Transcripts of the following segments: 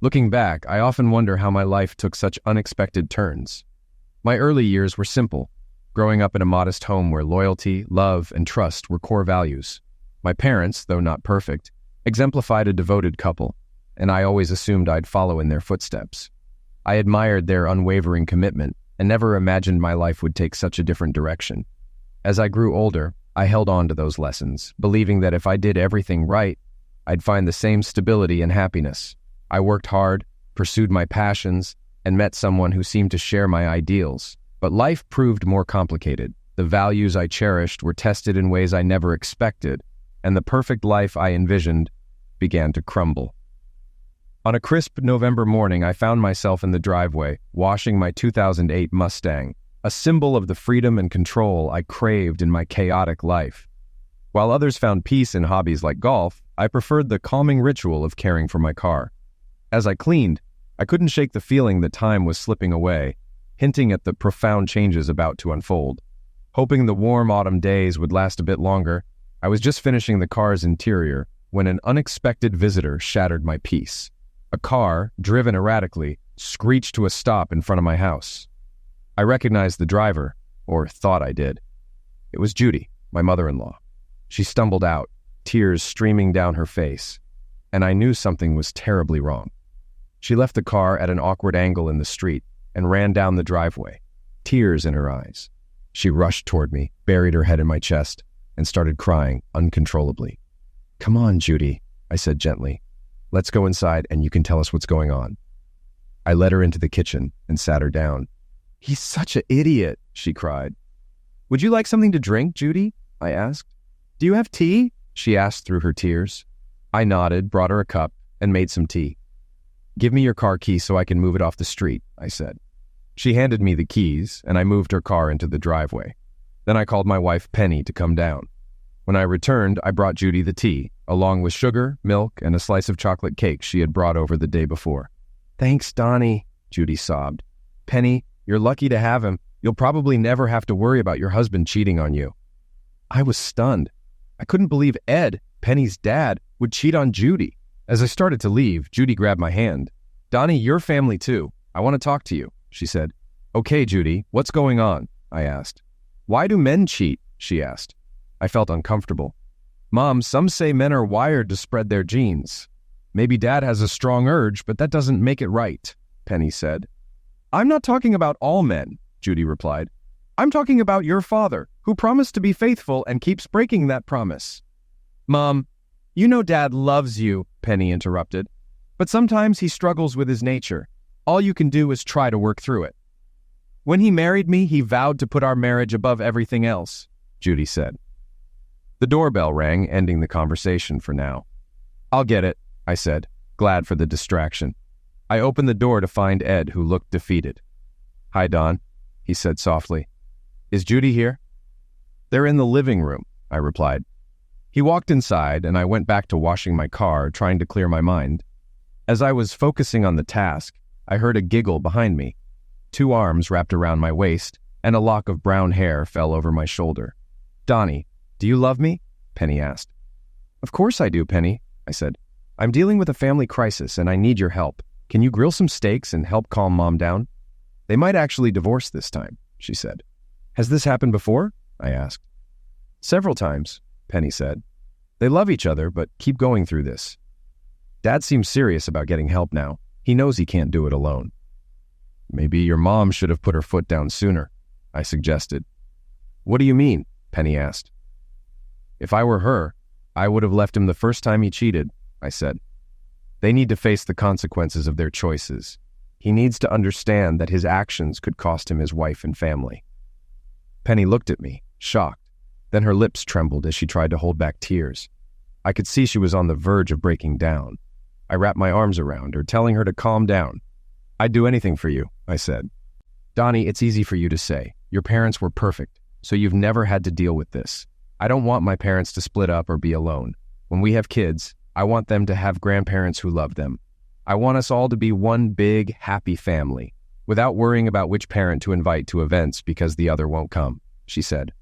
Looking back, I often wonder how my life took such unexpected turns. My early years were simple, growing up in a modest home where loyalty, love, and trust were core values. My parents, though not perfect, exemplified a devoted couple, and I always assumed I'd follow in their footsteps. I admired their unwavering commitment and never imagined my life would take such a different direction. As I grew older, I held on to those lessons, believing that if I did everything right, I'd find the same stability and happiness. I worked hard, pursued my passions, and met someone who seemed to share my ideals. But life proved more complicated. The values I cherished were tested in ways I never expected, and the perfect life I envisioned began to crumble. On a crisp November morning, I found myself in the driveway, washing my 2008 Mustang, a symbol of the freedom and control I craved in my chaotic life. While others found peace in hobbies like golf, I preferred the calming ritual of caring for my car. As I cleaned, I couldn't shake the feeling that time was slipping away, hinting at the profound changes about to unfold. Hoping the warm autumn days would last a bit longer, I was just finishing the car's interior when an unexpected visitor shattered my peace. A car, driven erratically, screeched to a stop in front of my house. I recognized the driver, or thought I did. It was Judy, my mother-in-law. She stumbled out, tears streaming down her face, and I knew something was terribly wrong. She left the car at an awkward angle in the street and ran down the driveway, tears in her eyes. She rushed toward me, buried her head in my chest, and started crying uncontrollably. "Come on, Judy," I said gently. "Let's go inside and you can tell us what's going on." I led her into the kitchen and sat her down. "He's such an idiot," she cried. "Would you like something to drink, Judy?" I asked. "Do you have tea?" she asked through her tears. I nodded, brought her a cup, and made some tea. "Give me your car key so I can move it off the street," I said. She handed me the keys, and I moved her car into the driveway. Then I called my wife Penny to come down. When I returned, I brought Judy the tea, along with sugar, milk, and a slice of chocolate cake she had brought over the day before. "Thanks, Donnie," Judy sobbed. "Penny, you're lucky to have him. You'll probably never have to worry about your husband cheating on you." I was stunned. I couldn't believe Ed, Penny's dad, would cheat on Judy. As I started to leave, Judy grabbed my hand. "Donnie, you're family too. I want to talk to you," she said. "Okay, Judy, what's going on?" I asked. "Why do men cheat?" she asked. I felt uncomfortable. "Mom, some say men are wired to spread their genes. Maybe Dad has a strong urge, but that doesn't make it right," Penny said. "I'm not talking about all men," Judy replied. "I'm talking about your father, who promised to be faithful and keeps breaking that promise." "Mom, you know Dad loves you," Penny interrupted. "But sometimes he struggles with his nature. All you can do is try to work through it." "When he married me, he vowed to put our marriage above everything else," Judy said. The doorbell rang, ending the conversation for now. "I'll get it," I said, glad for the distraction. I opened the door to find Ed, who looked defeated. "Hi, Don," he said softly. "Is Judy here?" "They're in the living room," I replied. He walked inside, and I went back to washing my car, trying to clear my mind. As I was focusing on the task, I heard a giggle behind me. 2 arms wrapped around my waist, and a lock of brown hair fell over my shoulder. "Donnie, do you love me?" Penny asked. "Of course I do, Penny," I said. "I'm dealing with a family crisis, and I need your help. Can you grill some steaks and help calm Mom down? They might actually divorce this time," she said. "Has this happened before?" I asked. "Several times," Penny said. "They love each other, but keep going through this. Dad seems serious about getting help now. He knows he can't do it alone." "Maybe your mom should have put her foot down sooner," I suggested. "What do you mean?" Penny asked. "If I were her, I would have left him the first time he cheated," I said. "They need to face the consequences of their choices. He needs to understand that his actions could cost him his wife and family." Penny looked at me, shocked. Then her lips trembled as she tried to hold back tears. I could see she was on the verge of breaking down. I wrapped my arms around her, telling her to calm down. "I'd do anything for you," I said. "Donnie, it's easy for you to say. Your parents were perfect, so you've never had to deal with this. I don't want my parents to split up or be alone. When we have kids, I want them to have grandparents who love them. I want us all to be one big, happy family, without worrying about which parent to invite to events because the other won't come," she said.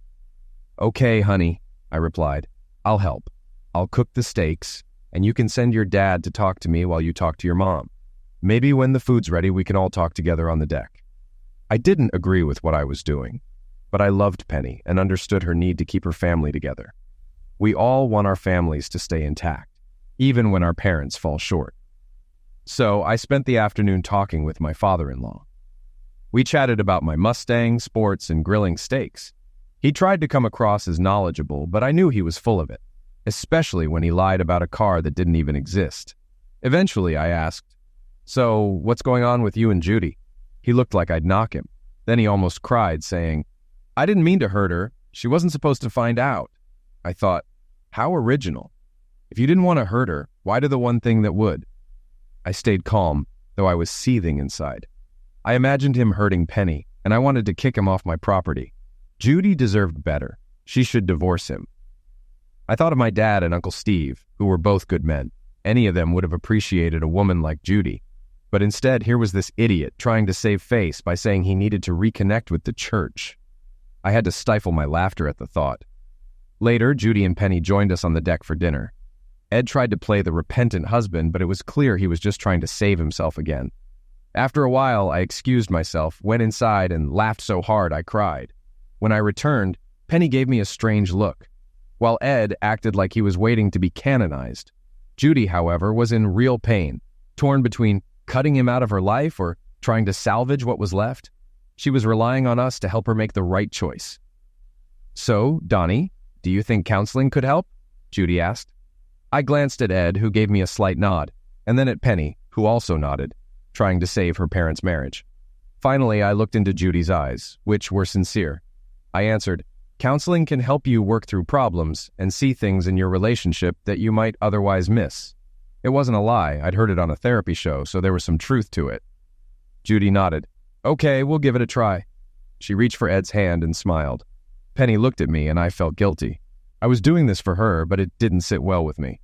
"Okay, honey," I replied. "I'll help. I'll cook the steaks, and you can send your dad to talk to me while you talk to your mom. Maybe when the food's ready, we can all talk together on the deck. I didn't agree with what I was doing, but I loved Penny and understood her need to keep her family together. We all want our families to stay intact, even when our parents fall short. So I spent the afternoon talking with my father-in-law. We chatted about my Mustang, sports, and grilling steaks. He tried to come across as knowledgeable, but I knew he was full of it, especially when he lied about a car that didn't even exist. Eventually, I asked, "So, what's going on with you and Judy?" He looked like I'd knock him. Then he almost cried, saying, "I didn't mean to hurt her. She wasn't supposed to find out." I thought, how original. If you didn't want to hurt her, why do the one thing that would? I stayed calm, though I was seething inside. I imagined him hurting Penny, and I wanted to kick him off my property. Judy deserved better. She should divorce him. I thought of my dad and Uncle Steve, who were both good men. Any of them would have appreciated a woman like Judy. But instead, here was this idiot trying to save face by saying he needed to reconnect with the church. I had to stifle my laughter at the thought. Later, Judy and Penny joined us on the deck for dinner. Ed tried to play the repentant husband, but it was clear he was just trying to save himself again. After a while, I excused myself, went inside, and laughed so hard I cried. When I returned, Penny gave me a strange look, while Ed acted like he was waiting to be canonized. Judy, however, was in real pain, torn between cutting him out of her life or trying to salvage what was left. She was relying on us to help her make the right choice. "So, Donnie, do you think counseling could help?" Judy asked. I glanced at Ed, who gave me a slight nod, and then at Penny, who also nodded, trying to save her parents' marriage. Finally, I looked into Judy's eyes, which were sincere. I answered, "Counseling can help you work through problems and see things in your relationship that you might otherwise miss." It wasn't a lie. I'd heard it on a therapy show, so there was some truth to it. Judy nodded. "Okay, we'll give it a try." She reached for Ed's hand and smiled. Penny looked at me, and I felt guilty. I was doing this for her, but it didn't sit well with me.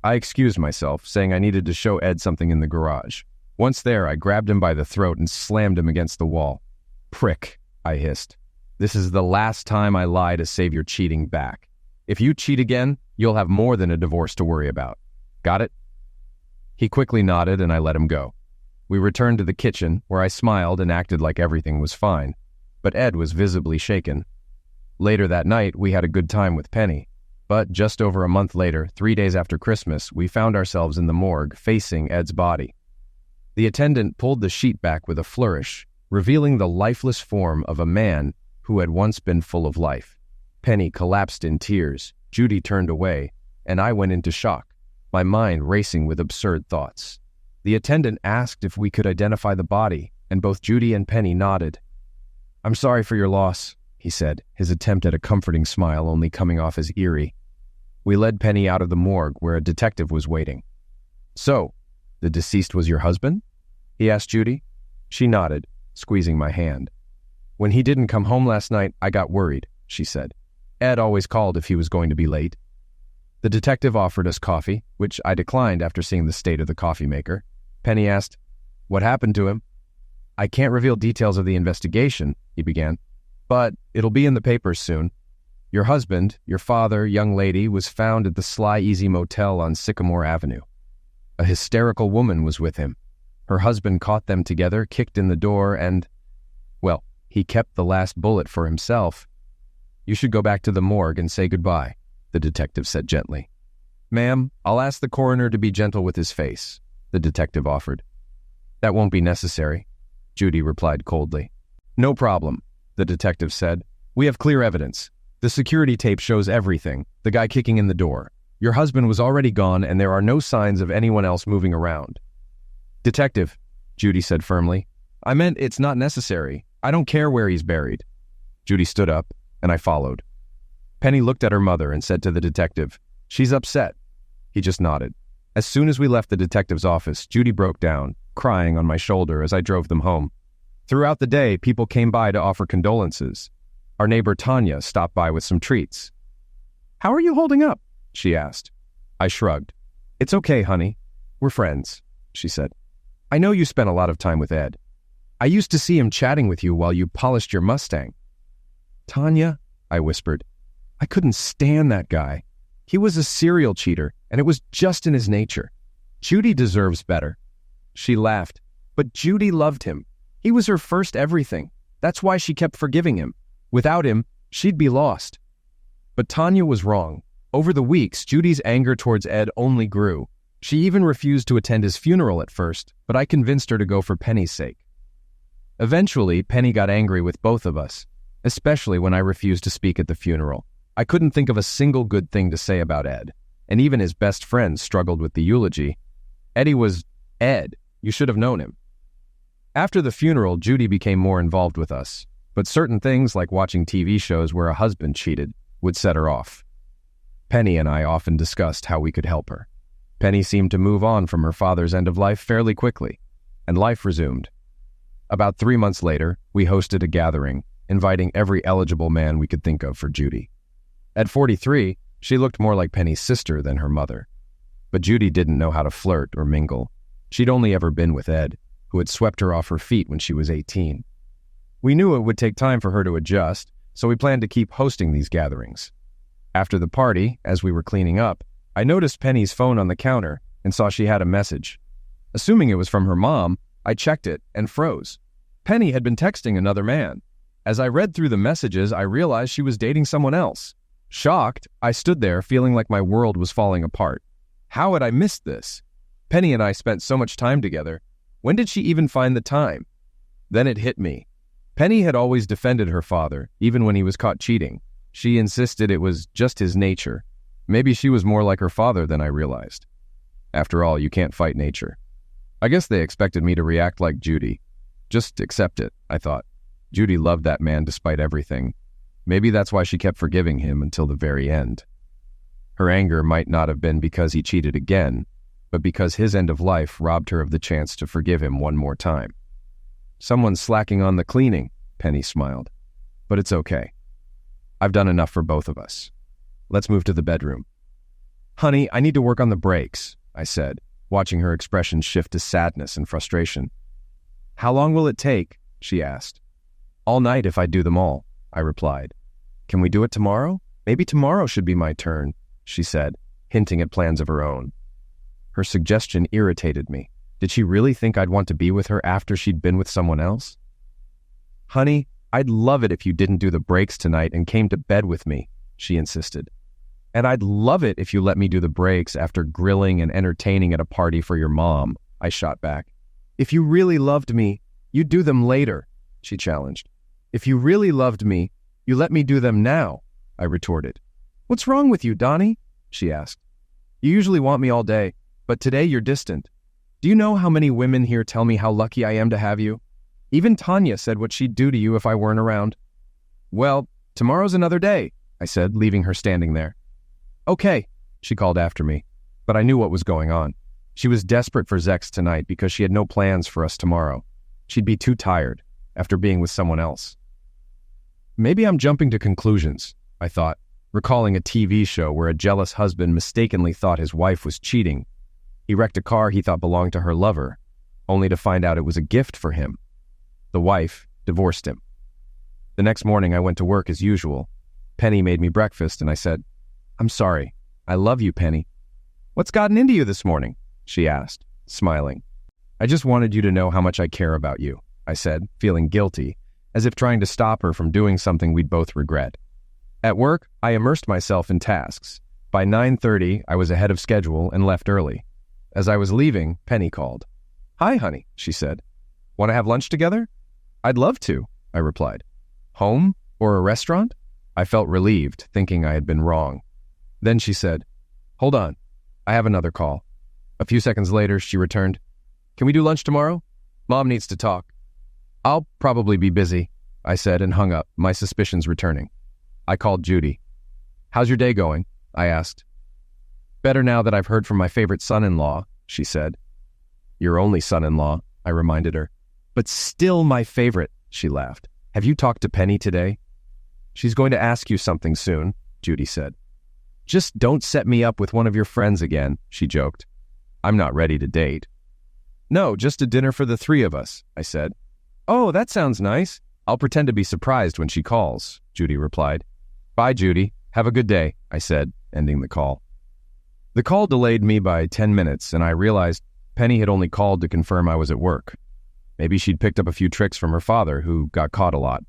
I excused myself, saying I needed to show Ed something in the garage. Once there, I grabbed him by the throat and slammed him against the wall. "Prick," I hissed. "This is the last time I lie to save your cheating back. If you cheat again, you'll have more than a divorce to worry about. Got it?" He quickly nodded, and I let him go. We returned to the kitchen, where I smiled and acted like everything was fine. But Ed was visibly shaken. Later that night, we had a good time with Penny. But just over a month later, 3 days after Christmas, we found ourselves in the morgue, facing Ed's body. The attendant pulled the sheet back with a flourish, revealing the lifeless form of a man who had once been full of life. Penny collapsed in tears, Judy turned away, and I went into shock, my mind racing with absurd thoughts. The attendant asked if we could identify the body, and both Judy and Penny nodded. "I'm sorry for your loss," he said, his attempt at a comforting smile only coming off as eerie. We led Penny out of the morgue, where a detective was waiting. "So, the deceased was your husband?" he asked Judy. She nodded, squeezing my hand. "When he didn't come home last night, I got worried," she said. "Ed always called if he was going to be late." The detective offered us coffee, which I declined after seeing the state of the coffee maker. Penny asked, "What happened to him?" "I can't reveal details of the investigation," he began, "but it'll be in the papers soon. Your husband, your father, young lady, was found at the Sly Easy Motel on Sycamore Avenue. A hysterical woman was with him. Her husband caught them together, kicked in the door, and, well, he kept the last bullet for himself. You should go back to the morgue and say goodbye," the detective said gently. "Ma'am, I'll ask the coroner to be gentle with his face," the detective offered. "That won't be necessary," Judy replied coldly. "No problem," the detective said. "We have clear evidence. The security tape shows everything, the guy kicking in the door. Your husband was already gone, and there are no signs of anyone else moving around." "Detective," Judy said firmly, "I meant it's not necessary. I don't care where he's buried." Judy stood up, and I followed. Penny looked at her mother and said to the detective, "She's upset." He just nodded. As soon as we left the detective's office, Judy broke down, crying on my shoulder as I drove them home. Throughout the day, people came by to offer condolences. Our neighbor Tanya stopped by with some treats. "How are you holding up?" she asked. I shrugged. "It's okay, honey. We're friends," she said. "I know you spent a lot of time with Ed. I used to see him chatting with you while you polished your Mustang." "Tanya," I whispered, "I couldn't stand that guy. He was a serial cheater, and it was just in his nature. Judy deserves better." She laughed. But Judy loved him. He was her first everything. That's why she kept forgiving him. Without him, she'd be lost. But Tanya was wrong. Over the weeks, Judy's anger towards Ed only grew. She even refused to attend his funeral at first, but I convinced her to go for Penny's sake. Eventually, Penny got angry with both of us, especially when I refused to speak at the funeral. I couldn't think of a single good thing to say about Ed, and even his best friends struggled with the eulogy. Eddie was Ed. You should have known him. After the funeral, Judy became more involved with us, but certain things like watching TV shows where a husband cheated would set her off. Penny and I often discussed how we could help her. Penny seemed to move on from her father's end of life fairly quickly, and life resumed. About 3 months later, we hosted a gathering, inviting every eligible man we could think of for Judy. At 43, she looked more like Penny's sister than her mother. But Judy didn't know how to flirt or mingle. She'd only ever been with Ed, who had swept her off her feet when she was 18. We knew it would take time for her to adjust, so we planned to keep hosting these gatherings. After the party, as we were cleaning up, I noticed Penny's phone on the counter and saw she had a message. Assuming it was from her mom, I checked it and froze. Penny had been texting another man. As I read through the messages, I realized she was dating someone else. Shocked, I stood there feeling like my world was falling apart. How had I missed this? Penny and I spent so much time together. When did she even find the time? Then it hit me. Penny had always defended her father, even when he was caught cheating. She insisted it was just his nature. Maybe she was more like her father than I realized. After all, you can't fight nature. I guess they expected me to react like Judy. Just accept it, I thought. Judy loved that man despite everything. Maybe that's why she kept forgiving him until the very end. Her anger might not have been because he cheated again, but because his end of life robbed her of the chance to forgive him one more time. Someone's slacking on the cleaning, Penny smiled. But it's okay. I've done enough for both of us. Let's move to the bedroom. Honey, I need to work on the breaks, I said, watching her expression shift to sadness and frustration. How long will it take? She asked. All night if I do them all, I replied. Can we do it tomorrow? Maybe tomorrow should be my turn, she said, hinting at plans of her own. Her suggestion irritated me. Did she really think I'd want to be with her after she'd been with someone else? Honey, I'd love it if you didn't do the breaks tonight and came to bed with me, she insisted. And I'd love it if you let me do the breaks after grilling and entertaining at a party for your mom, I shot back. If you really loved me, you'd do them later, she challenged. If you really loved me, you let me do them now, I retorted. What's wrong with you, Donnie? She asked. You usually want me all day, but today you're distant. Do you know how many women here tell me how lucky I am to have you? Even Tanya said what she'd do to you if I weren't around. Well, tomorrow's another day, I said, leaving her standing there. Okay, she called after me, but I knew what was going on. She was desperate for Zex tonight because she had no plans for us tomorrow. She'd be too tired after being with someone else. Maybe I'm jumping to conclusions, I thought, recalling a TV show where a jealous husband mistakenly thought his wife was cheating. He wrecked a car he thought belonged to her lover, only to find out it was a gift for him. The wife divorced him. The next morning I went to work as usual. Penny made me breakfast and I said, I'm sorry. I love you, Penny. What's gotten into you this morning? She asked, smiling. I just wanted you to know how much I care about you, I said, feeling guilty, as if trying to stop her from doing something we'd both regret. At work, I immersed myself in tasks. By 9:30, I was ahead of schedule and left early. As I was leaving, Penny called. Hi, honey, she said. Want to have lunch together? I'd love to, I replied. Home or a restaurant? I felt relieved, thinking I had been wrong. Then she said, Hold on, I have another call. A few seconds later, she returned. Can we do lunch tomorrow? Mom needs to talk. I'll probably be busy, I said and hung up, my suspicions returning. I called Judy. How's your day going? I asked. Better now that I've heard from my favorite son-in-law, she said. Your only son-in-law, I reminded her. But still my favorite, she laughed. Have you talked to Penny today? She's going to ask you something soon, Judy said. Just don't set me up with one of your friends again, she joked. I'm not ready to date. No, just a dinner for the three of us, I said. Oh, that sounds nice. I'll pretend to be surprised when she calls, Judy replied. Bye, Judy. Have a good day, I said, ending the call. The call delayed me by 10 minutes, and I realized Penny had only called to confirm I was at work. Maybe she'd picked up a few tricks from her father, who got caught a lot.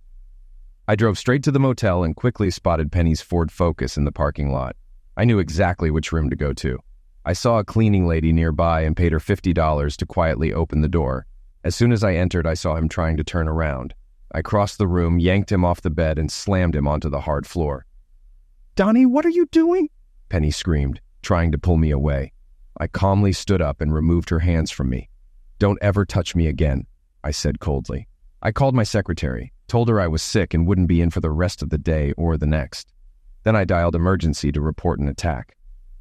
I drove straight to the motel and quickly spotted Penny's Ford Focus in the parking lot. I knew exactly which room to go to. I saw a cleaning lady nearby and paid her $50 to quietly open the door. As soon as I entered, I saw him trying to turn around. I crossed the room, yanked him off the bed, and slammed him onto the hard floor. "Donnie, what are you doing?" Penny screamed, trying to pull me away. I calmly stood up and removed her hands from me. "Don't ever touch me again," I said coldly. I called my secretary, told her I was sick and wouldn't be in for the rest of the day or the next. Then I dialed emergency to report an attack.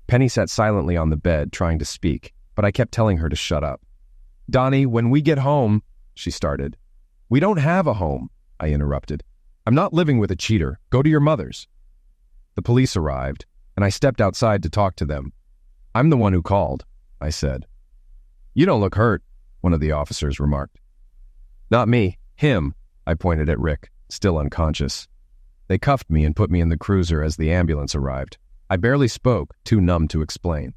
Penny sat silently on the bed, trying to speak, but I kept telling her to shut up. "Donnie, when we get home," she started. "We don't have a home," I interrupted. "I'm not living with a cheater. Go to your mother's." The police arrived, and I stepped outside to talk to them. "I'm the one who called," I said. "You don't look hurt," one of the officers remarked. "Not me, him," I pointed at Rick, still unconscious. They cuffed me and put me in the cruiser as the ambulance arrived. I barely spoke, too numb to explain.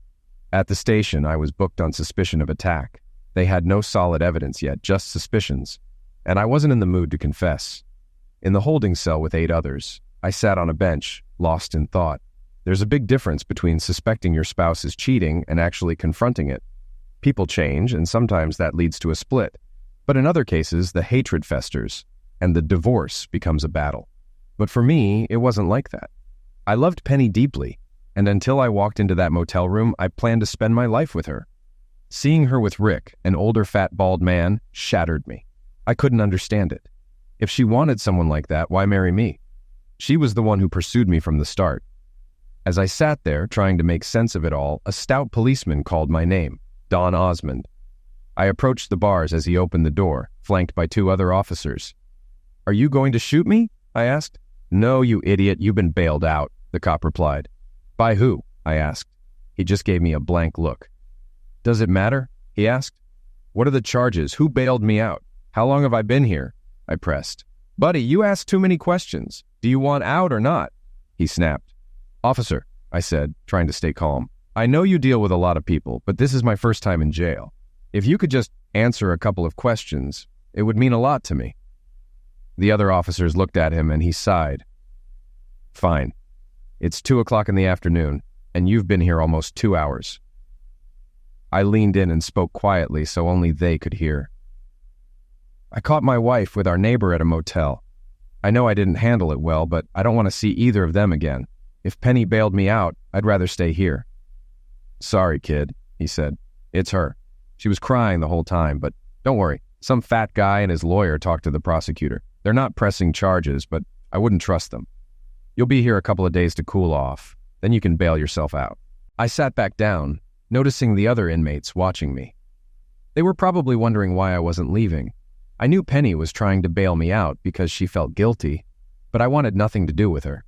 At the station, I was booked on suspicion of attack. They had no solid evidence yet, just suspicions, and I wasn't in the mood to confess. In the holding cell with 8 others, I sat on a bench, lost in thought. There's a big difference between suspecting your spouse is cheating and actually confronting it. People change, and sometimes that leads to a split. But in other cases, the hatred festers, and the divorce becomes a battle. But for me, it wasn't like that. I loved Penny deeply, and until I walked into that motel room, I planned to spend my life with her. Seeing her with Rick, an older fat bald man, shattered me. I couldn't understand it. If she wanted someone like that, why marry me? She was the one who pursued me from the start. As I sat there, trying to make sense of it all, a stout policeman called my name, Don Osmond. I approached the bars as he opened the door, flanked by 2 other officers. "Are you going to shoot me?" I asked. "No, you idiot, you've been bailed out," the cop replied. "By who?" I asked. He just gave me a blank look. "Does it matter?" he asked. "What are the charges? Who bailed me out? How long have I been here?" I pressed. "Buddy, you ask too many questions. Do you want out or not?" He snapped. "Officer," I said, trying to stay calm, "I know you deal with a lot of people, but this is my first time in jail. If you could just answer a couple of questions, it would mean a lot to me." The other officers looked at him and he sighed. "Fine. It's 2:00 in the afternoon, and you've been here almost 2 hours. I leaned in and spoke quietly so only they could hear. "I caught my wife with our neighbor at a motel. I know I didn't handle it well, but I don't want to see either of them again. If Penny bailed me out, I'd rather stay here." "Sorry, kid," he said. "It's her. She was crying the whole time, but don't worry. Some fat guy and his lawyer talked to the prosecutor. They're not pressing charges, but I wouldn't trust them. You'll be here a couple of days to cool off. Then you can bail yourself out." I sat back down, noticing the other inmates watching me. They were probably wondering why I wasn't leaving. I knew Penny was trying to bail me out because she felt guilty, but I wanted nothing to do with her.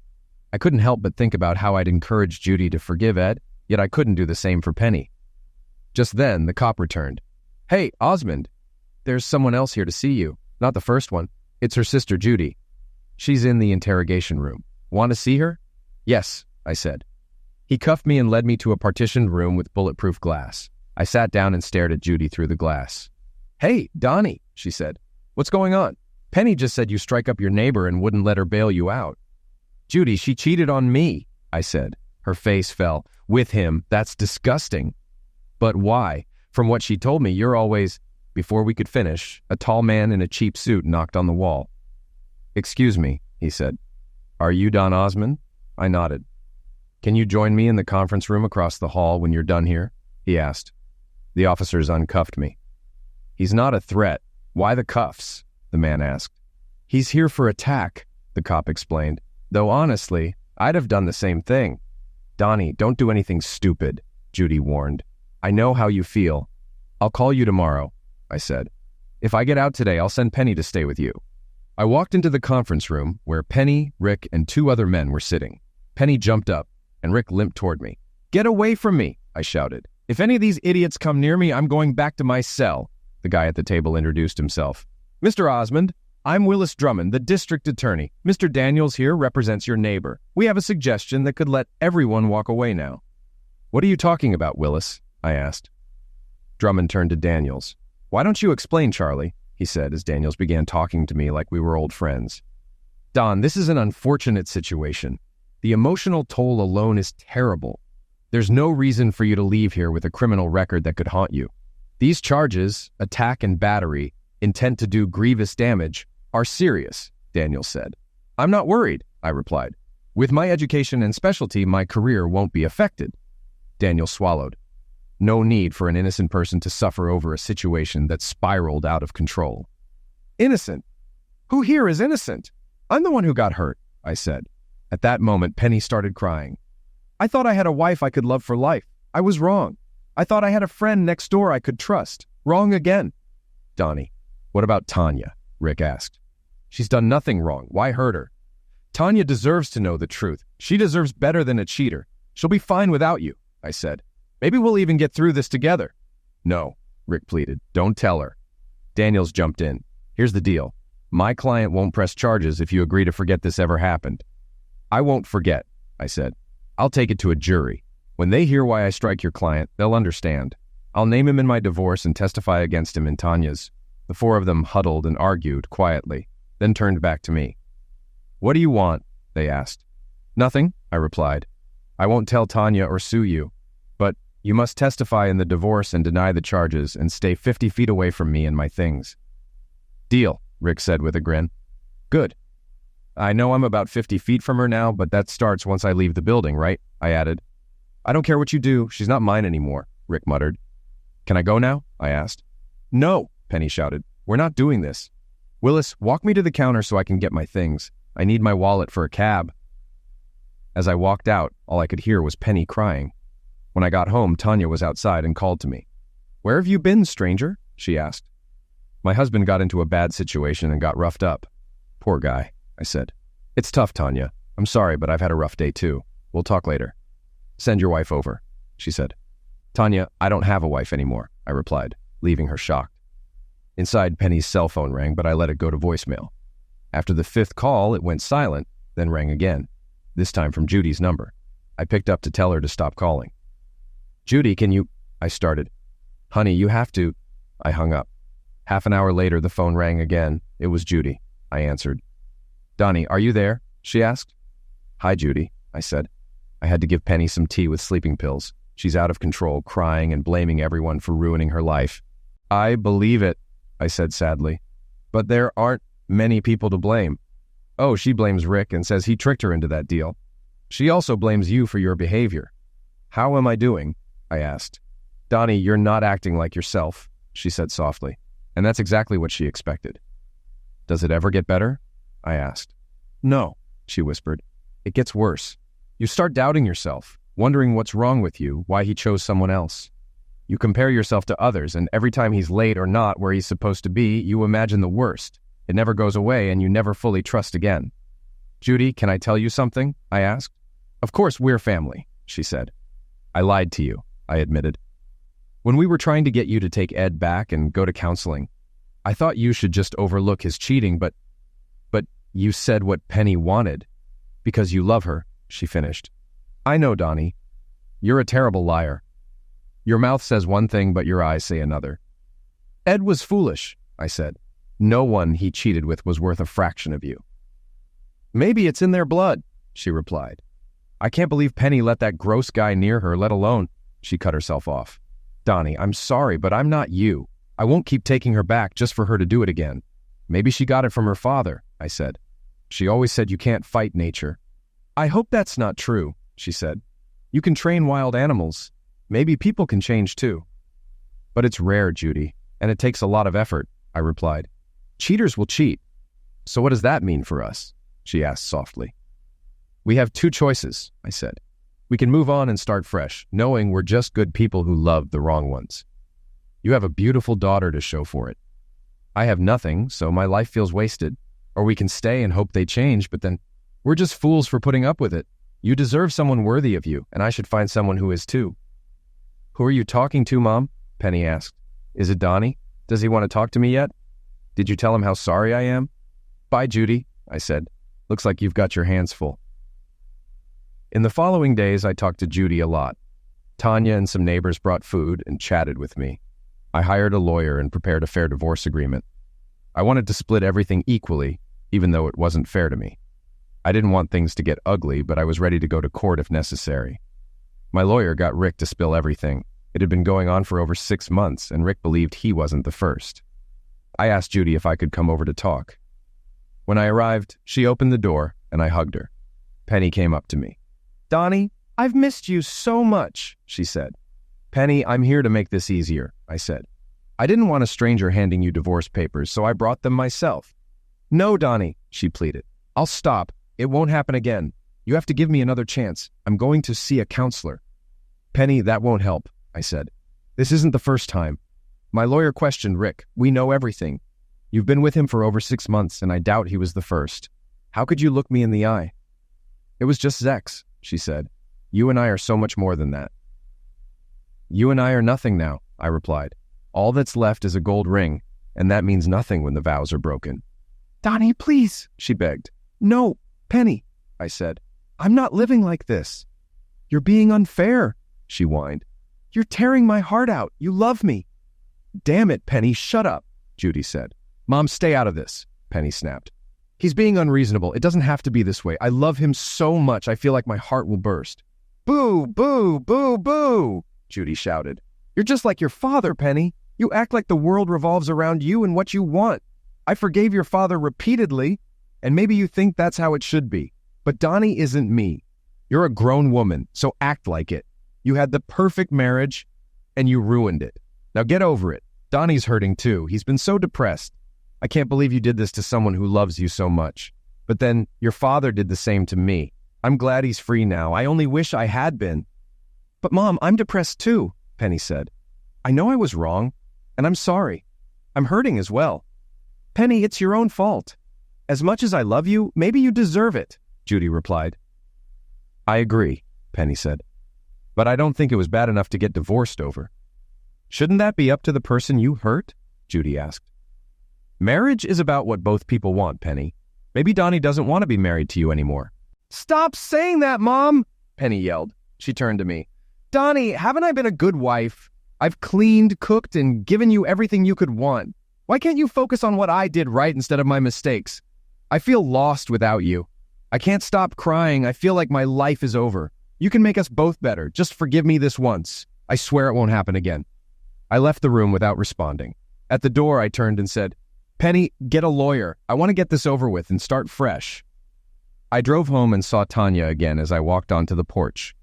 I couldn't help but think about how I'd encouraged Judy to forgive Ed, yet I couldn't do the same for Penny. Just then, the cop returned. "Hey, Osmond, there's someone else here to see you. Not the first one. It's her sister, Judy. She's in the interrogation room. Want to see her?" "Yes," I said. He cuffed me and led me to a partitioned room with bulletproof glass. I sat down and stared at Judy through the glass. "Hey, Donnie," she said. "What's going on? Penny just said you strike up your neighbor and wouldn't let her bail you out." "Judy, she cheated on me," I said. Her face fell. "With him? That's disgusting." "But why? From what she told me, you're always—" Before we could finish, a tall man in a cheap suit knocked on the wall. "Excuse me," he said. "Are you Don Osmond?" I nodded. "Can you join me in the conference room across the hall when you're done here?" he asked. The officers uncuffed me. "He's not a threat. Why the cuffs?" the man asked. "He's here for attack," the cop explained. "Though honestly, I'd have done the same thing." "Donnie, don't do anything stupid," Judy warned. "I know how you feel. I'll call you tomorrow," I said. "If I get out today, I'll send Penny to stay with you." I walked into the conference room where Penny, Rick, and 2 other men were sitting. Penny jumped up, and Rick limped toward me. "Get away from me," I shouted. "If any of these idiots come near me, I'm going back to my cell." The guy at the table introduced himself. "Mr. Osmond, I'm Willis Drummond, the district attorney. Mr. Daniels here represents your neighbor. We have a suggestion that could let everyone walk away now." "What are you talking about, Willis?" I asked. Drummond turned to Daniels. "Why don't you explain, Charlie?" he said as Daniels began talking to me like we were old friends. "Don, this is an unfortunate situation. The emotional toll alone is terrible. There's no reason for you to leave here with a criminal record that could haunt you. These charges, attack and battery, intent to do grievous damage, are serious," Daniels said. "I'm not worried," I replied. "With my education and specialty, my career won't be affected." Daniels swallowed. No need for an innocent person to suffer over a situation that spiraled out of control. "Innocent? Who here is innocent? I'm the one who got hurt," I said. At that moment, Penny started crying. "I thought I had a wife I could love for life. I was wrong. I thought I had a friend next door I could trust. Wrong again." "Donnie, what about Tanya?" Rick asked. "She's done nothing wrong. Why hurt her?" "Tanya deserves to know the truth. She deserves better than a cheater. She'll be fine without you," I said. "Maybe we'll even get through this together." "No," Rick pleaded. "Don't tell her." Daniels jumped in. "Here's the deal. My client won't press charges if you agree to forget this ever happened." "I won't forget," I said. "I'll take it to a jury. When they hear why I strike your client, they'll understand. I'll name him in my divorce and testify against him in Tanya's." The four of them huddled and argued quietly, then turned back to me. "What do you want?" they asked. "Nothing," I replied. "I won't tell Tanya or sue you, but you must testify in the divorce and deny the charges and stay 50 feet away from me and my things." "Deal," Rick said with a grin. "Good. I know I'm about 50 feet from her now, but that starts once I leave the building, right?" I added. "I don't care what you do. She's not mine anymore," Rick muttered. "Can I go now?" I asked. "No," Penny shouted. "We're not doing this. Willis, walk me to the counter so I can get my things. I need my wallet for a cab." As I walked out, all I could hear was Penny crying. When I got home, Tanya was outside and called to me. "Where have you been, stranger?" she asked. "My husband got into a bad situation and got roughed up." "Poor guy," I said. "It's tough, Tanya. I'm sorry, but I've had a rough day too. We'll talk later." "Send your wife over," she said. "Tanya, I don't have a wife anymore," I replied, leaving her shocked. Inside, Penny's cell phone rang, but I let it go to voicemail. After the 5th call, it went silent, then rang again, this time from Judy's number. I picked up to tell her to stop calling. "Judy, can you—" I started. "Honey, you have to—" I hung up. Half an hour later, the phone rang again. It was Judy. I answered. "Donnie, are you there?" she asked. "Hi, Judy," I said. I had to give Penny some tea with sleeping pills. She's out of control, crying and blaming everyone for ruining her life. "I believe it," I said sadly. "But there aren't many people to blame." "Oh, she blames Rick and says he tricked her into that deal. She also blames you for your behavior." "How am I doing?" I asked. "Donnie, you're not acting like yourself," she said softly, and that's exactly what she expected. "Does it ever get better?" I asked. "No," she whispered. "It gets worse. You start doubting yourself, wondering what's wrong with you, why he chose someone else. You compare yourself to others, and every time he's late or not where he's supposed to be, you imagine the worst. It never goes away, and you never fully trust again." "Judy, can I tell you something?" I asked. "Of course we're family," she said. "I lied to you," I admitted. "When we were trying to get you to take Ed back and go to counseling, I thought you should just overlook his cheating, but you said what Penny wanted. Because you love her," she finished. "I know, Donnie. You're a terrible liar. Your mouth says one thing, but your eyes say another." "Ed was foolish," I said. "No one he cheated with was worth a fraction of you." "Maybe it's in their blood," she replied. "I can't believe Penny let that gross guy near her, let alone—" She cut herself off. "Donnie, I'm sorry, but I'm not you. I won't keep taking her back just for her to do it again. Maybe she got it from her father," I said. "She always said you can't fight nature." "I hope that's not true," she said. "You can train wild animals. Maybe people can change too." "But it's rare, Judy, and it takes a lot of effort," I replied. "Cheaters will cheat." "So what does that mean for us?" she asked softly. "We have 2 choices," I said. "We can move on and start fresh, knowing we're just good people who loved the wrong ones. You have a beautiful daughter to show for it. I have nothing, so my life feels wasted. Or we can stay and hope they change, but then we're just fools for putting up with it. You deserve someone worthy of you, and I should find someone who is too." "Who are you talking to, Mom?" Penny asked. "Is it Donnie? Does he want to talk to me yet? Did you tell him how sorry I am?" "Bye, Judy," I said. "Looks like you've got your hands full." In the following days, I talked to Judy a lot. Tanya and some neighbors brought food and chatted with me. I hired a lawyer and prepared a fair divorce agreement. I wanted to split everything equally, even though it wasn't fair to me. I didn't want things to get ugly, but I was ready to go to court if necessary. My lawyer got Rick to spill everything. It had been going on for over 6 months, and Rick believed he wasn't the first. I asked Judy if I could come over to talk. When I arrived, she opened the door, and I hugged her. Penny came up to me. "Donnie, I've missed you so much," she said. "Penny, I'm here to make this easier," I said. "I didn't want a stranger handing you divorce papers, so I brought them myself." "No, Donnie," she pleaded. "I'll stop. It won't happen again. You have to give me another chance. I'm going to see a counselor." "Penny, that won't help," I said. "This isn't the first time. My lawyer questioned Rick. We know everything. You've been with him for over 6 months, and I doubt he was the first. How could you look me in the eye?" "It was just sex," she said. "You and I are so much more than that." "You and I are nothing now," I replied. "All that's left is a gold ring, and that means nothing when the vows are broken." "Donnie, please," she begged. "No, Penny," I said. "I'm not living like this." "You're being unfair," she whined. "You're tearing my heart out. You love me." "Damn it, Penny, shut up," Judy said. "Mom, stay out of this," Penny snapped. "He's being unreasonable. It doesn't have to be this way. I love him so much I feel like my heart will burst." "Boo, boo, boo, boo," Judy shouted. "You're just like your father, Penny. You act like the world revolves around you and what you want. I forgave your father repeatedly, and maybe you think that's how it should be. But Donnie isn't me. You're a grown woman, so act like it. You had the perfect marriage, and you ruined it. Now get over it. Donnie's hurting too. He's been so depressed. I can't believe you did this to someone who loves you so much. But then your father did the same to me. I'm glad he's free now. I only wish I had been." "But Mom, I'm depressed too," Penny said. "I know I was wrong, and I'm sorry. I'm hurting as well." "Penny, it's your own fault. As much as I love you, maybe you deserve it," Judy replied. "I agree," Penny said. "But I don't think it was bad enough to get divorced over." "Shouldn't that be up to the person you hurt?" Judy asked. "Marriage is about what both people want, Penny. Maybe Donnie doesn't want to be married to you anymore." "Stop saying that, Mom!" Penny yelled. She turned to me. "Donnie, haven't I been a good wife? I've cleaned, cooked, and given you everything you could want. Why can't you focus on what I did right instead of my mistakes? I feel lost without you. I can't stop crying. I feel like my life is over. You can make us both better. Just forgive me this once. I swear it won't happen again." I left the room without responding. At the door, I turned and said, "Penny, get a lawyer. I want to get this over with and start fresh." I drove home and saw Tanya again as I walked onto the porch.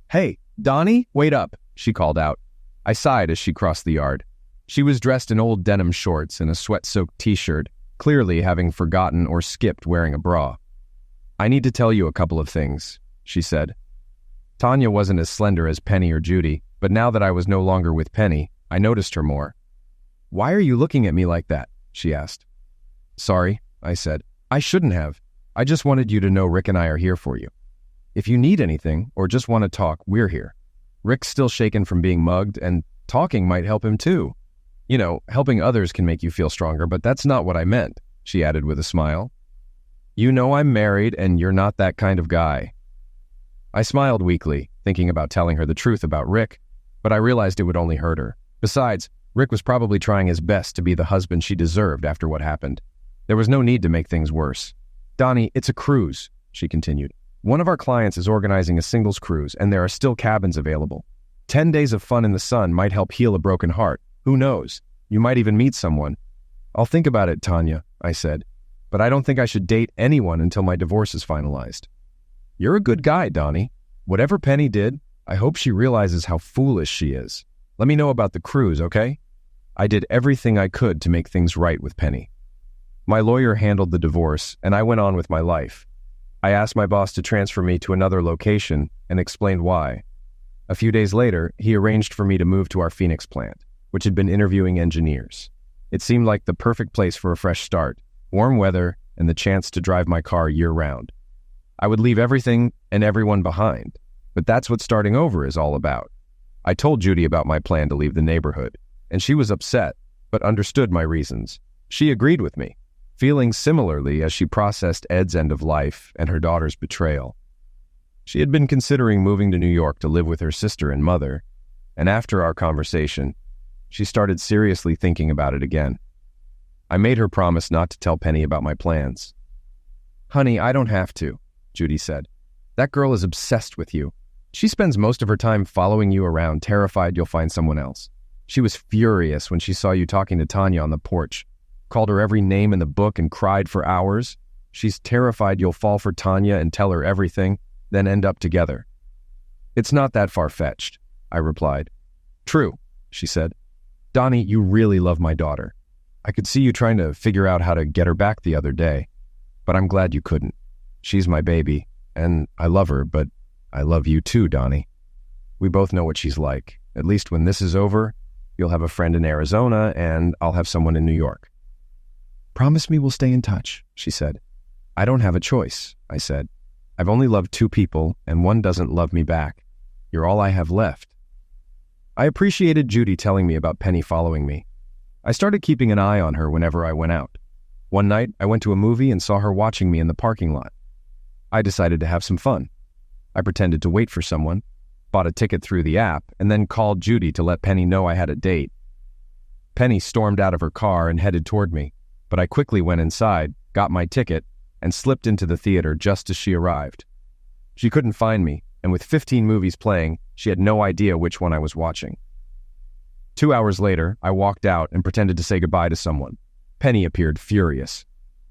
"Hey, Donnie, wait up," she called out. I sighed as she crossed the yard. She was dressed in old denim shorts and a sweat-soaked t-shirt, clearly having forgotten or skipped wearing a bra. "I need to tell you a couple of things," she said. Tanya wasn't as slender as Penny or Judy, but now that I was no longer with Penny, I noticed her more. "Why are you looking at me like that?" she asked. "Sorry," I said. "I shouldn't have. I just wanted you to know Rick and I are here for you. If you need anything or just want to talk, we're here. Rick's still shaken from being mugged, and talking might help him too. You know, helping others can make you feel stronger, but that's not what I meant," she added with a smile. "You know I'm married, and you're not that kind of guy." I smiled weakly, thinking about telling her the truth about Rick, but I realized it would only hurt her. Besides, Rick was probably trying his best to be the husband she deserved after what happened. There was no need to make things worse. "Donnie, it's a cruise," she continued. "One of our clients is organizing a singles cruise, and there are still cabins available. 10 days of fun in the sun might help heal a broken heart. Who knows? You might even meet someone." "I'll think about it, Tanya," I said. "But I don't think I should date anyone until my divorce is finalized." "You're a good guy, Donnie. Whatever Penny did, I hope she realizes how foolish she is. Let me know about the cruise, okay?" I did everything I could to make things right with Penny. My lawyer handled the divorce, and I went on with my life. I asked my boss to transfer me to another location and explained why. A few days later, he arranged for me to move to our Phoenix plant, which had been interviewing engineers. It seemed like the perfect place for a fresh start, warm weather, and the chance to drive my car year-round. I would leave everything and everyone behind, but that's what starting over is all about. I told Judy about my plan to leave the neighborhood, and she was upset, but understood my reasons. She agreed with me, feeling similarly as she processed Ed's end of life and her daughter's betrayal. She had been considering moving to New York to live with her sister and mother, and after our conversation, She started seriously thinking about it again. I made her promise not to tell Penny about my plans. "Honey, I don't have to," Judy said. "That girl is obsessed with you. She spends most of her time following you around, terrified you'll find someone else. She was furious when she saw you talking to Tanya on the porch, called her every name in the book and cried for hours. She's terrified you'll fall for Tanya and tell her everything, then end up together." "It's not that far-fetched," I replied. "True," she said. "Donnie, you really love my daughter. I could see you trying to figure out how to get her back the other day, but I'm glad you couldn't. She's my baby, and I love her, but I love you too, Donnie. We both know what she's like. At least when this is over, you'll have a friend in Arizona, and I'll have someone in New York." "Promise me we'll stay in touch," she said. "I don't have a choice," I said. "I've only loved 2 people, and one doesn't love me back. You're all I have left." I appreciated Judy telling me about Penny following me. I started keeping an eye on her whenever I went out. One night, I went to a movie and saw her watching me in the parking lot. I decided to have some fun. I pretended to wait for someone, bought a ticket through the app, and then called Judy to let Penny know I had a date. Penny stormed out of her car and headed toward me, but I quickly went inside, got my ticket, and slipped into the theater just as she arrived. She couldn't find me, and with 15 movies playing, she had no idea which one I was watching. 2 hours later, I walked out and pretended to say goodbye to someone. Penny appeared furious.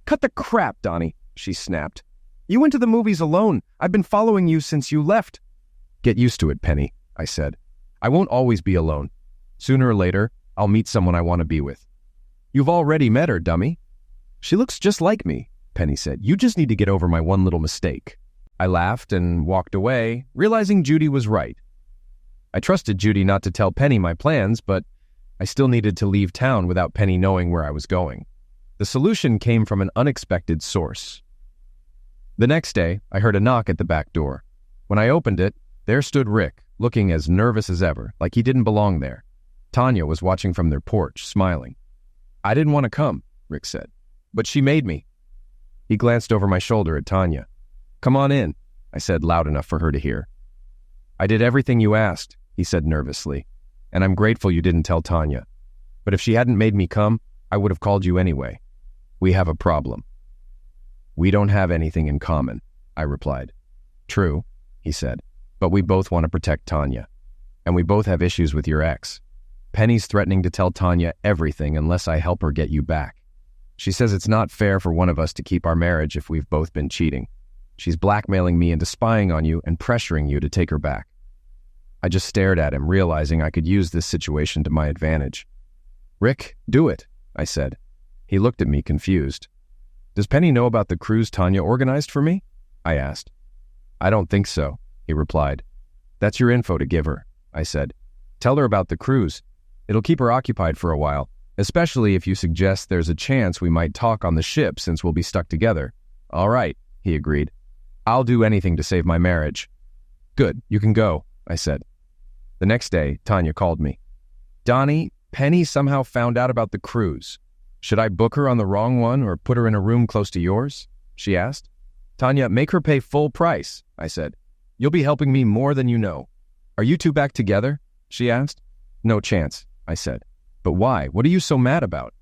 "Cut the crap, Donnie," she snapped. "You went to the movies alone. I've been following you since you left." "Get used to it, Penny," I said. "I won't always be alone. Sooner or later, I'll meet someone I want to be with." "You've already met her, dummy." "She looks just like me," Penny said. "You just need to get over my one little mistake." I laughed and walked away, realizing Judy was right. I trusted Judy not to tell Penny my plans, but I still needed to leave town without Penny knowing where I was going. The solution came from an unexpected source. The next day, I heard a knock at the back door. When I opened it, there stood Rick, looking as nervous as ever, like he didn't belong there. Tanya was watching from their porch, smiling. "I didn't want to come," Rick said, "but she made me." He glanced over my shoulder at Tanya. "Come on in," I said loud enough for her to hear. "I did everything you asked," he said nervously, "and I'm grateful you didn't tell Tanya. But if she hadn't made me come, I would have called you anyway. We have a problem." "We don't have anything in common," I replied. "True," he said, "but we both want to protect Tanya. And we both have issues with your ex. Penny's threatening to tell Tanya everything unless I help her get you back. She says it's not fair for one of us to keep our marriage if we've both been cheating. She's blackmailing me into spying on you and pressuring you to take her back." I just stared at him, realizing I could use this situation to my advantage. "Rick, do it," I said. He looked at me confused. "Does Penny know about the cruise Tanya organized for me?" I asked. "I don't think so," he replied. "That's your info to give her," I said. "Tell her about the cruise. It'll keep her occupied for a while, especially if you suggest there's a chance we might talk on the ship since we'll be stuck together." "All right," he agreed. "I'll do anything to save my marriage." "Good, you can go," I said. The next day, Tanya called me. "Donnie, Penny somehow found out about the cruise. Should I book her on the wrong one or put her in a room close to yours?" she asked. "Tanya, make her pay full price," I said. "You'll be helping me more than you know." "Are you two back together?" she asked. "No chance," I said. "But why? What are you so mad about?"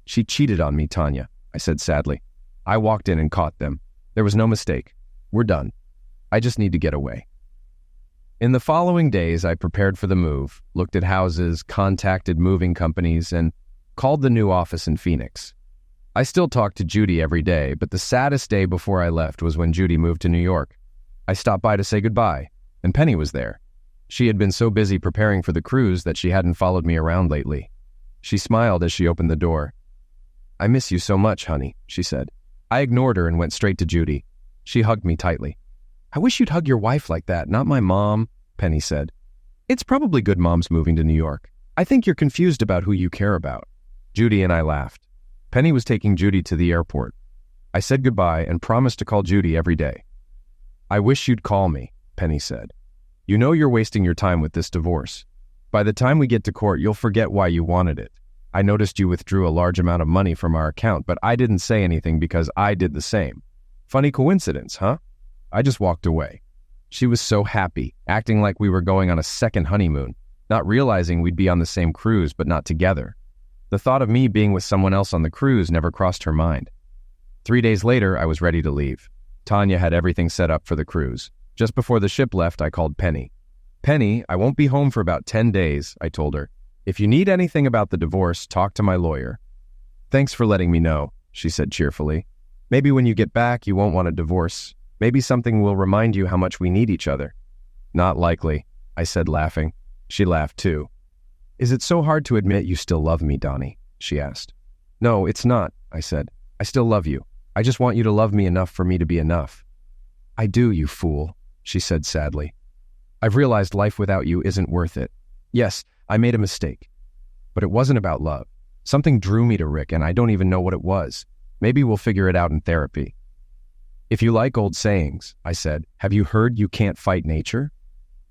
"She cheated on me, Tanya," I said sadly. "I walked in and caught them. There was no mistake. We're done. I just need to get away." In the following days, I prepared for the move, looked at houses, contacted moving companies, and called the new office in Phoenix. I still talked to Judy every day, but the saddest day before I left was when Judy moved to New York. I stopped by to say goodbye, and Penny was there. She had been so busy preparing for the cruise that she hadn't followed me around lately. She smiled as she opened the door. "I miss you so much, honey," she said. I ignored her and went straight to Judy. She hugged me tightly. "I wish you'd hug your wife like that, not my mom," Penny said. "It's probably good mom's moving to New York. I think you're confused about who you care about." Judy and I laughed. Penny was taking Judy to the airport. I said goodbye and promised to call Judy every day. "I wish you'd call me," Penny said. "You know you're wasting your time with this divorce. By the time we get to court, you'll forget why you wanted it. I noticed you withdrew a large amount of money from our account, but I didn't say anything because I did the same. Funny coincidence, huh?" I just walked away. She was so happy, acting like we were going on a second honeymoon. not realizing we'd be on the same cruise but not together. The thought of me being with someone else on the cruise never crossed her mind. 3 days later, I was ready to leave. Tanya had everything set up for the cruise. Just before the ship left, I called Penny. "Penny, I won't be home for about 10 days, I told her. "If you need anything about the divorce, talk to my lawyer." "Thanks for letting me know," she said cheerfully. "Maybe when you get back, you won't want a divorce. Maybe something will remind you how much we need each other." "Not likely," I said, laughing. She laughed too. "Is it so hard to admit you still love me, Donnie?" she asked. "No, it's not," I said. "I still love you. I just want you to love me enough for me to be enough." "I do, you fool," she said sadly. "I've realized life without you isn't worth it. Yes, I made a mistake. But it wasn't about love. Something drew me to Rick, and I don't even know what it was. Maybe we'll figure it out in therapy." "If you like old sayings," I said, "have you heard you can't fight nature?"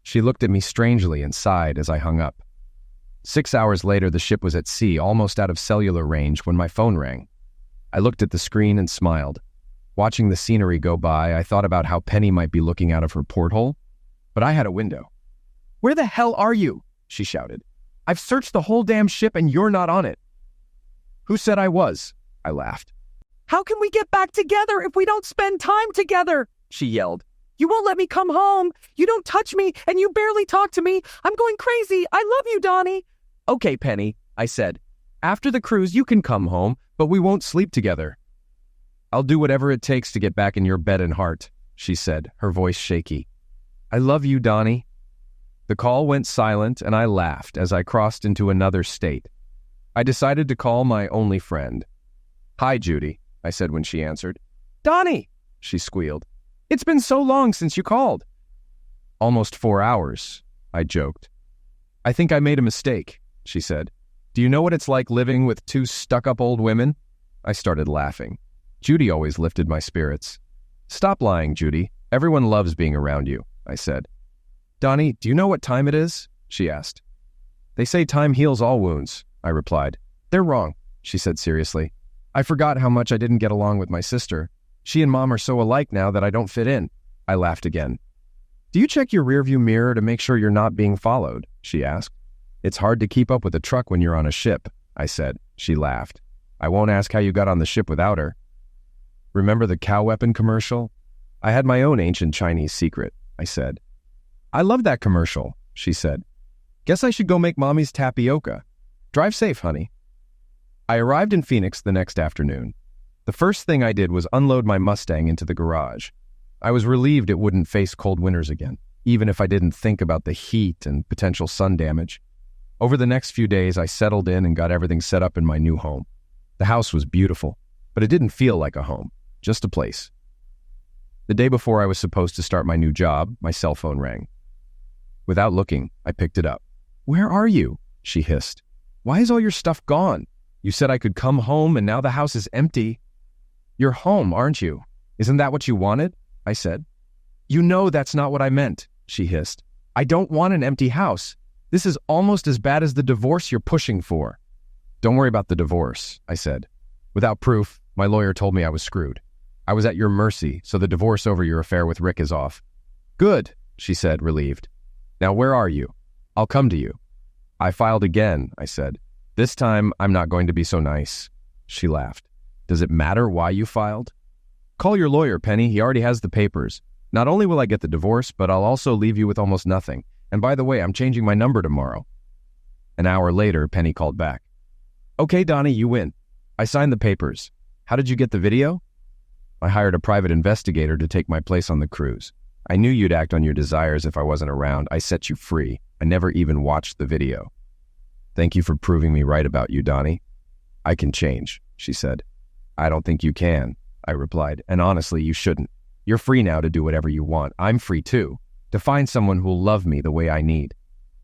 She looked at me strangely and sighed as I hung up. 6 hours later, the ship was at sea, almost out of cellular range, when my phone rang. I looked at the screen and smiled. Watching the scenery go by, I thought about how Penny might be looking out of her porthole. But I had a window. "Where the hell are you?" she shouted. "I've searched the whole damn ship and you're not on it." "Who said I was?" I laughed. "How can we get back together if we don't spend time together?" she yelled. "You won't let me come home. You don't touch me and you barely talk to me. I'm going crazy. I love you, Donnie." "Okay, Penny," I said. "After the cruise, you can come home, but we won't sleep together." "I'll do whatever it takes to get back in your bed and heart," she said, her voice shaky. "I love you, Donnie." The call went silent and I laughed as I crossed into another state. I decided to call my only friend. "Hi, Judy," I said when she answered. "Donnie," she squealed. "It's been so long since you called." "Almost 4 hours," I joked. "I think I made a mistake," she said. "Do you know what it's like living with 2 stuck-up old women?" I started laughing. Judy always lifted my spirits. "Stop lying, Judy. Everyone loves being around you," I said. "Donnie, do you know what time it is?" she asked. "They say time heals all wounds," I replied. "They're wrong," she said seriously. "I forgot how much I didn't get along with my sister. She and Mom are so alike now that I don't fit in." I laughed again. "Do you check your rearview mirror to make sure you're not being followed?" she asked. "It's hard to keep up with a truck when you're on a ship," I said. She laughed. "I won't ask how you got on the ship without her." "Remember the cow weapon commercial?" "I had my own ancient Chinese secret," I said. "I love that commercial," she said. "Guess I should go make Mommy's tapioca. Drive safe, honey." I arrived in Phoenix the next afternoon. The first thing I did was unload my Mustang into the garage. I was relieved it wouldn't face cold winters again, even if I didn't think about the heat and potential sun damage. Over the next few days, I settled in and got everything set up in my new home. The house was beautiful, but it didn't feel like a home, just a place. The day before I was supposed to start my new job, my cell phone rang. Without looking, I picked it up. "Where are you?" she hissed. "Why is all your stuff gone? You said I could come home and now the house is empty." "You're home, aren't you? Isn't that what you wanted?" I said. "You know that's not what I meant," she hissed. "I don't want an empty house. This is almost as bad as the divorce you're pushing for." "Don't worry about the divorce," I said. "Without proof, my lawyer told me I was screwed. I was at your mercy, so the divorce over your affair with Rick is off." "Good," she said, relieved. "Now where are you? I'll come to you." "I filed again," I said. "This time, I'm not going to be so nice." She laughed. "Does it matter why you filed?" "Call your lawyer, Penny. He already has the papers. Not only will I get the divorce, but I'll also leave you with almost nothing. And by the way, I'm changing my number tomorrow." An hour later, Penny called back. "Okay, Donnie, you win. I signed the papers. How did you get the video?" "I hired a private investigator to take my place on the cruise. I knew you'd act on your desires if I wasn't around. I set you free. I never even watched the video." "Thank you for proving me right about you, Donnie." "I can change," she said. "I don't think you can," I replied, "and honestly, you shouldn't. You're free now to do whatever you want. I'm free too, to find someone who'll love me the way I need."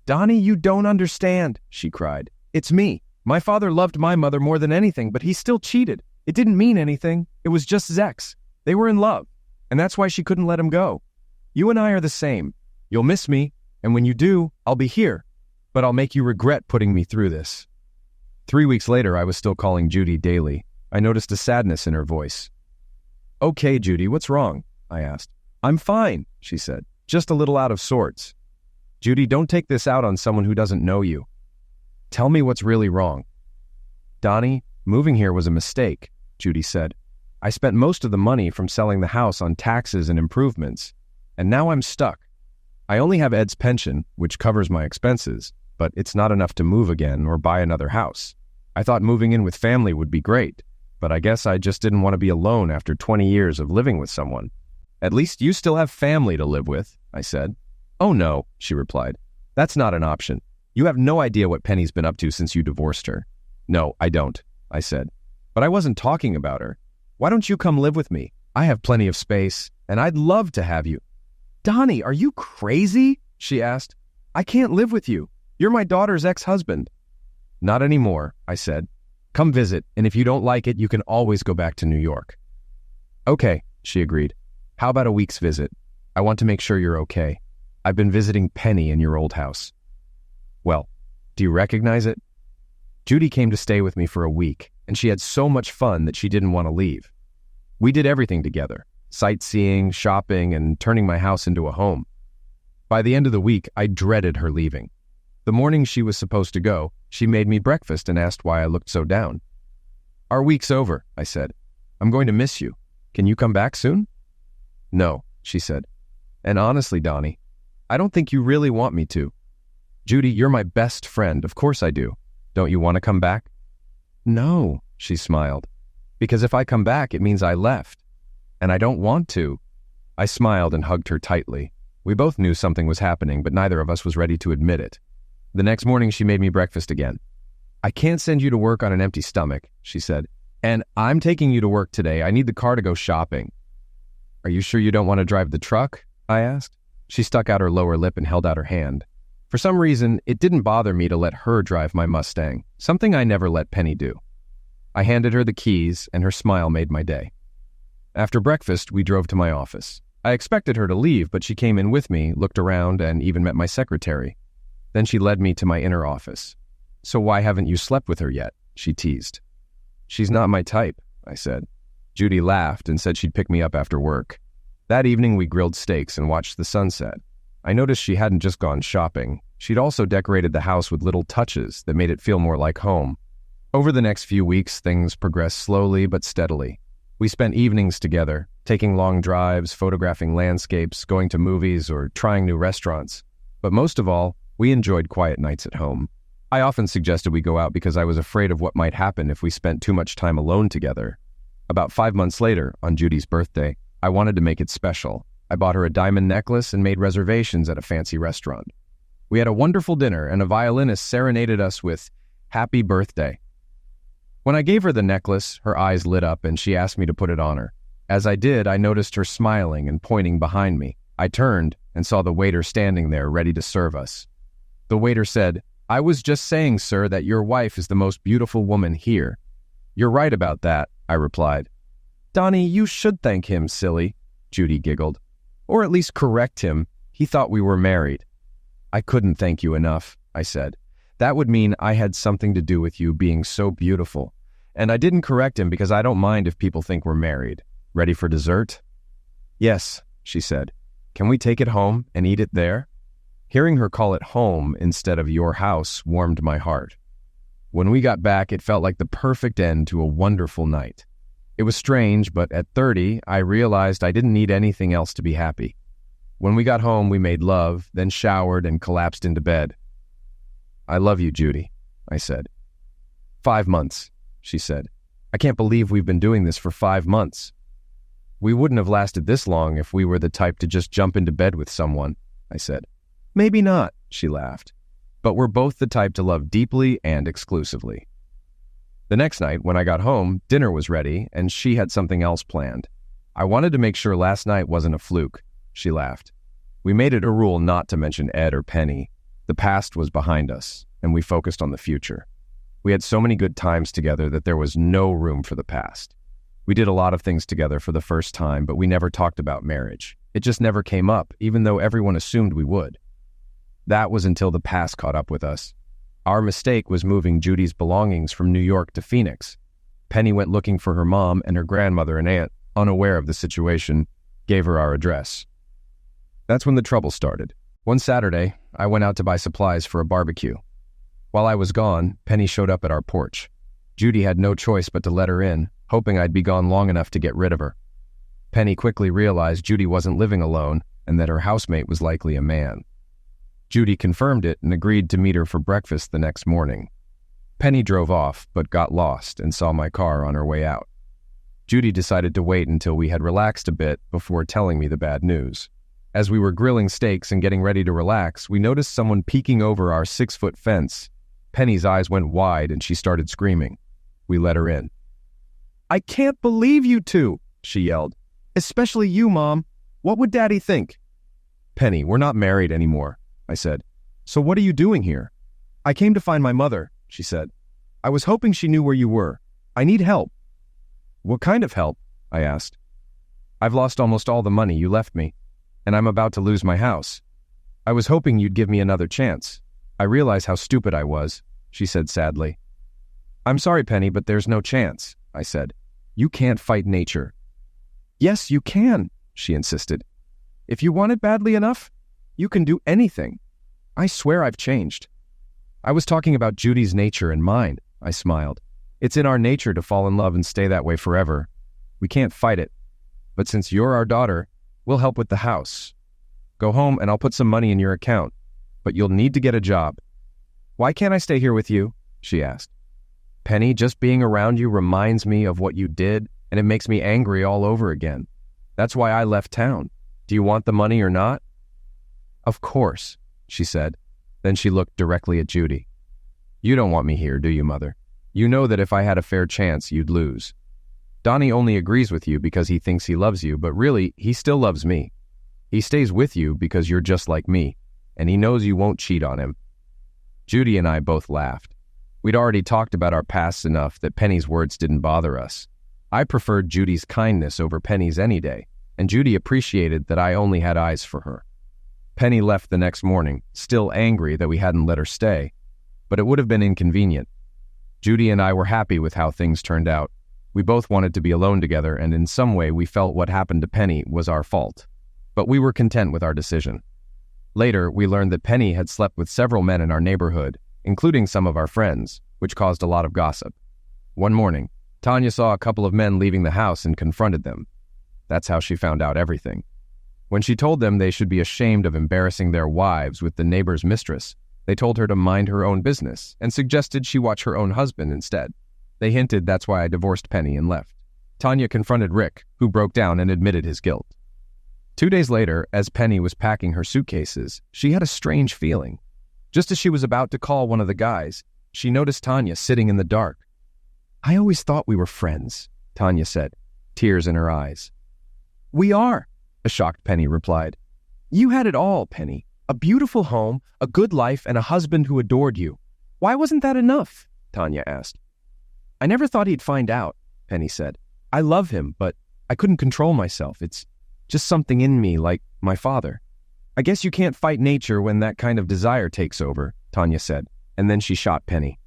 "Donnie, you don't understand," she cried. "It's me. My father loved my mother more than anything, but he still cheated. It didn't mean anything. It was just Zex. They were in love, and that's why she couldn't let him go. You and I are the same. You'll miss me, and when you do, I'll be here. But I'll make you regret putting me through this." 3 weeks later, I was still calling Judy daily. I noticed a sadness in her voice. "Okay, Judy, what's wrong?" I asked. "I'm fine," she said. "Just a little out of sorts." Judy, don't take this out on someone who doesn't know you. Tell me what's really wrong. Donnie, moving here was a mistake, Judy said. I spent most of the money from selling the house on taxes and improvements, and now I'm stuck. I only have Ed's pension, which covers my expenses, but it's not enough to move again or buy another house. I thought moving in with family would be great, but I guess I just didn't want to be alone after 20 years of living with someone. At least you still have family to live with, I said. Oh no, she replied. That's not an option. You have no idea what Penny's been up to since you divorced her. No, I don't, I said. But I wasn't talking about her. Why don't you come live with me? I have plenty of space, and I'd love to have you. Donnie, are you crazy? She asked. I can't live with you. You're my daughter's ex-husband. Not anymore, I said. Come visit, and if you don't like it, you can always go back to New York. Okay, she agreed. How about a week's visit? I want to make sure you're okay. I've been visiting Penny in your old house. Well, do you recognize it? Judy came to stay with me for a week, and she had so much fun that she didn't want to leave. We did everything together, sightseeing, shopping, and turning my house into a home. By the end of the week, I dreaded her leaving. The morning she was supposed to go, she made me breakfast and asked why I looked so down. Our week's over, I said. I'm going to miss you. Can you come back soon? No, she said. And honestly, Donnie, I don't think you really want me to. Judy, you're my best friend. Of course I do. Don't you want to come back? No, she smiled. Because if I come back, it means I left. And I don't want to. I smiled and hugged her tightly. We both knew something was happening, but neither of us was ready to admit it. The next morning, she made me breakfast again. I can't send you to work on an empty stomach, she said. And I'm taking you to work today. I need the car to go shopping. Are you sure you don't want to drive the truck? I asked. She stuck out her lower lip and held out her hand. For some reason, it didn't bother me to let her drive my Mustang, something I never let Penny do. I handed her the keys, and her smile made my day. After breakfast, we drove to my office. I expected her to leave, but she came in with me, looked around, and even met my secretary. Then she led me to my inner office. So why haven't you slept with her yet? She teased. She's not my type, I said. Judy laughed and said she'd pick me up after work. That evening, we grilled steaks and watched the sunset. I noticed she hadn't just gone shopping. She'd also decorated the house with little touches that made it feel more like home. Over the next few weeks, things progressed slowly but steadily. We spent evenings together, taking long drives, photographing landscapes, going to movies, or trying new restaurants. But most of all, we enjoyed quiet nights at home. I often suggested we go out because I was afraid of what might happen if we spent too much time alone together. About 5 months later, on Judy's birthday, I wanted to make it special. I bought her a diamond necklace and made reservations at a fancy restaurant. We had a wonderful dinner, and a violinist serenaded us with "Happy Birthday." When I gave her the necklace, her eyes lit up and she asked me to put it on her. As I did, I noticed her smiling and pointing behind me. I turned and saw the waiter standing there ready to serve us. The waiter said, "I was just saying, sir, that your wife is the most beautiful woman here." "You're right about that," I replied. "Donnie, you should thank him, silly," Judy giggled. "Or at least correct him. He thought we were married." "I couldn't thank you enough," I said. "That would mean I had something to do with you being so beautiful." And I didn't correct him because I don't mind if people think we're married. "Ready for dessert?" "Yes," she said. "Can we take it home and eat it there?" Hearing her call it home instead of your house warmed my heart. When we got back, it felt like the perfect end to a wonderful night. It was strange, but at 30, I realized I didn't need anything else to be happy. When we got home, we made love, then showered and collapsed into bed. "I love you, Judy," I said. 5 months, she said. "I can't believe we've been doing this for 5 months." "We wouldn't have lasted this long if we were the type to just jump into bed with someone," I said. "Maybe not," she laughed. "But we're both the type to love deeply and exclusively." The next night, when I got home, dinner was ready, and she had something else planned. "I wanted to make sure last night wasn't a fluke," she laughed. We made it a rule not to mention Ed or Penny. The past was behind us, and we focused on the future. We had so many good times together that there was no room for the past. We did a lot of things together for the first time, but we never talked about marriage. It just never came up, even though everyone assumed we would. That was until the past caught up with us. Our mistake was moving Judy's belongings from New York to Phoenix. Penny went looking for her mom, and her grandmother and aunt, unaware of the situation, gave her our address. That's when the trouble started. One Saturday, I went out to buy supplies for a barbecue. While I was gone, Penny showed up at our porch. Judy had no choice but to let her in, hoping I'd be gone long enough to get rid of her. Penny quickly realized Judy wasn't living alone and that her housemate was likely a man. Judy confirmed it and agreed to meet her for breakfast the next morning. Penny drove off, but got lost and saw my car on her way out. Judy decided to wait until we had relaxed a bit before telling me the bad news. As we were grilling steaks and getting ready to relax, we noticed someone peeking over our 6-foot fence. Penny's eyes went wide and she started screaming. We let her in. "I can't believe you two," she yelled. "Especially you, Mom. What would Daddy think?" "Penny, we're not married anymore," I said. "So what are you doing here?" "I came to find my mother," she said. "I was hoping she knew where you were. I need help." "What kind of help?" I asked. "I've lost almost all the money you left me, and I'm about to lose my house. I was hoping you'd give me another chance. I realize how stupid I was," she said sadly. "I'm sorry, Penny, but there's no chance," I said. "You can't fight nature." "Yes, you can," she insisted. "If you want it badly enough, you can do anything. I swear I've changed." "I was talking about Judy's nature and mine," I smiled. "It's in our nature to fall in love and stay that way forever. We can't fight it. But since you're our daughter, we'll help with the house. Go home and I'll put some money in your account, but you'll need to get a job." "Why can't I stay here with you?" she asked. "Penny, just being around you reminds me of what you did, and it makes me angry all over again. That's why I left town. Do you want the money or not?" "Of course," she said. Then she looked directly at Judy. "You don't want me here, do you, Mother? You know that if I had a fair chance, you'd lose. Donnie only agrees with you because he thinks he loves you, but really, he still loves me. He stays with you because you're just like me, and he knows you won't cheat on him." Judy and I both laughed. We'd already talked about our pasts enough that Penny's words didn't bother us. I preferred Judy's kindness over Penny's any day, and Judy appreciated that I only had eyes for her. Penny left the next morning, still angry that we hadn't let her stay, but it would have been inconvenient. Judy and I were happy with how things turned out. We both wanted to be alone together, and in some way we felt what happened to Penny was our fault. But we were content with our decision. Later, we learned that Penny had slept with several men in our neighborhood, including some of our friends, which caused a lot of gossip. One morning, Tanya saw a couple of men leaving the house and confronted them. That's how she found out everything. When she told them they should be ashamed of embarrassing their wives with the neighbor's mistress, they told her to mind her own business and suggested she watch her own husband instead. They hinted that's why I divorced Penny and left. Tanya confronted Rick, who broke down and admitted his guilt. 2 days later, as Penny was packing her suitcases, she had a strange feeling. Just as she was about to call one of the guys, she noticed Tanya sitting in the dark. "I always thought we were friends," Tanya said, tears in her eyes. "We are," a shocked Penny replied. "You had it all, Penny. A beautiful home, a good life, and a husband who adored you. Why wasn't that enough?" Tanya asked. "I never thought he'd find out," Penny said. "I love him, but I couldn't control myself. It's just something in me, like my father." "I guess you can't fight nature when that kind of desire takes over," Tanya said, and then she shot Penny.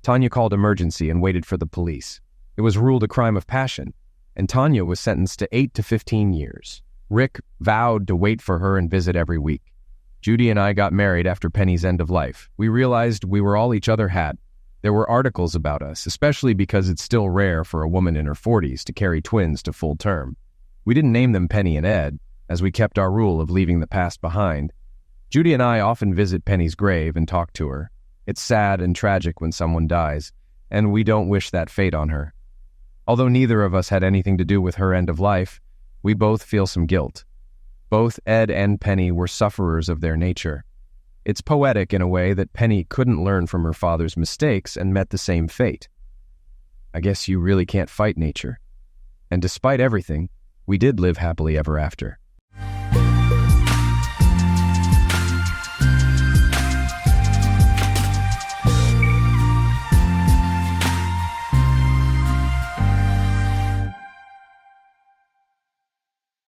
Tanya called emergency and waited for the police. It was ruled a crime of passion, and Tanya was sentenced to 8 to 15 years. Rick vowed to wait for her and visit every week. Judy and I got married after Penny's end of life. We realized we were all each other had. There were articles about us, especially because it's still rare for a woman in her 40s to carry twins to full term. We didn't name them Penny and Ed, as we kept our rule of leaving the past behind. Judy and I often visit Penny's grave and talk to her. It's sad and tragic when someone dies, and we don't wish that fate on her. Although neither of us had anything to do with her end of life, we both feel some guilt. Both Ed and Penny were sufferers of their nature. It's poetic in a way that Penny couldn't learn from her father's mistakes and met the same fate. I guess you really can't fight nature. And despite everything, we did live happily ever after.